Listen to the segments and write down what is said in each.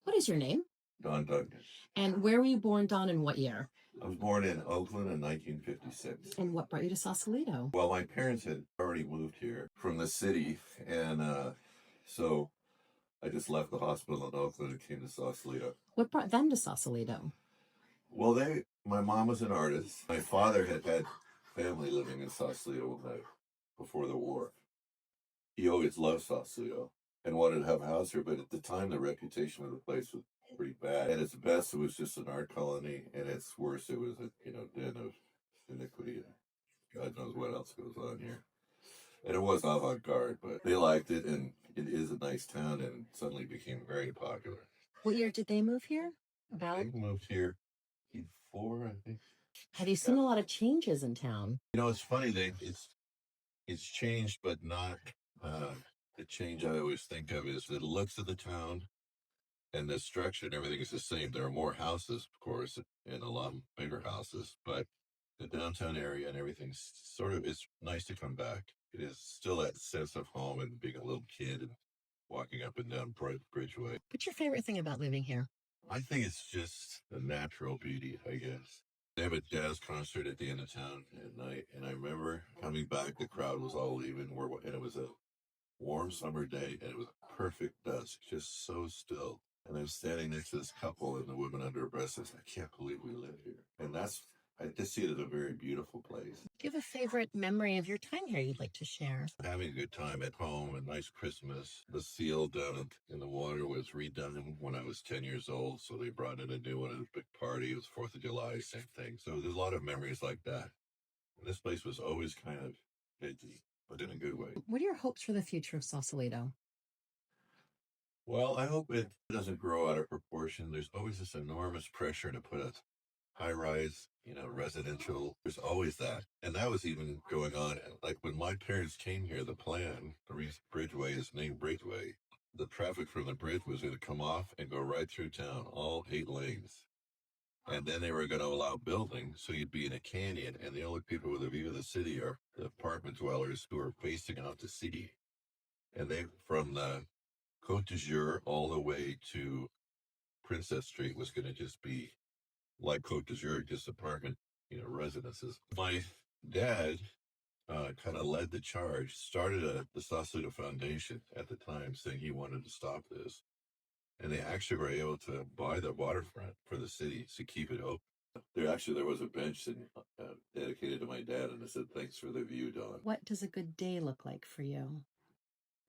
What is your name? Don Duncan. And where were you born, Don, and what year? I was born in Oakland in 1956. And what brought you to Sausalito? Well, my parents had already moved here from the city, and so I just left the hospital in Oakland and came to Sausalito. What brought them to Sausalito? Well, my mom was an artist. My father had family living in Sausalito before the war. He always loved Sausalito and wanted to have a house here, but at the time, the reputation of the place was pretty bad. At its best, it was just an art colony, and at its worst, it was a den of iniquity. And God knows what else goes on here. And it was avant-garde, but they liked it, and it is a nice town, and suddenly became very popular. What year did they move here? About? They moved here in 4, I think. Have you seen a lot of changes in town? It's funny. It's changed, but not the change I always think of is the looks of the town and the structure and everything is the same. There are more houses, of course, and a lot bigger houses, but the downtown area and everything's it's nice to come back. It is still that sense of home and being a little kid and walking up and down Bridgeway. What's your favorite thing about living here? I think it's just the natural beauty, I guess. They have a jazz concert at the end of town at night, and I remember coming back, the crowd was all leaving, and it was a warm summer day, and it was perfect dusk, just so still. And I'm standing next to this couple, and the woman under her breath says, "I can't believe we live here." And I just see it as a very beautiful place. Do you have a favorite memory of your time here you'd like to share? Having a good time at home, a nice Christmas. The seal down in the water was redone when I was 10 years old, so they brought in a new one at a big party. It was 4th of July, same thing. So there's a lot of memories like that. And this place was always kind of edgy, but in a good way. What are your hopes for the future of Sausalito? Well, I hope it doesn't grow out of proportion. There's always this enormous pressure to put a high-rise, residential. There's always that. And that was even going on. Like when my parents came here, the reason Bridgeway is named Bridgeway, the traffic from the bridge was going to come off and go right through town, all 8 lanes. And then they were going to allow building, so you'd be in a canyon, and the only people with a view of the city are the apartment dwellers who are facing out to sea. And from the Côte d'Azur all the way to Princess Street was going to just be like Côte d'Azur, just apartment, residences. My dad kind of led the charge, started the Sausalito Foundation at the time, saying he wanted to stop this. And they actually were able to buy the waterfront for the city to keep it open. There was a bench dedicated to my dad, and it said, "Thanks for the view, Don." What does a good day look like for you?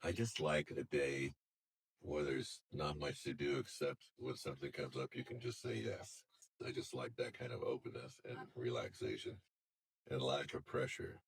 I just like a day where there's not much to do except when something comes up, you can just say yes. I just like that kind of openness and relaxation and lack of pressure.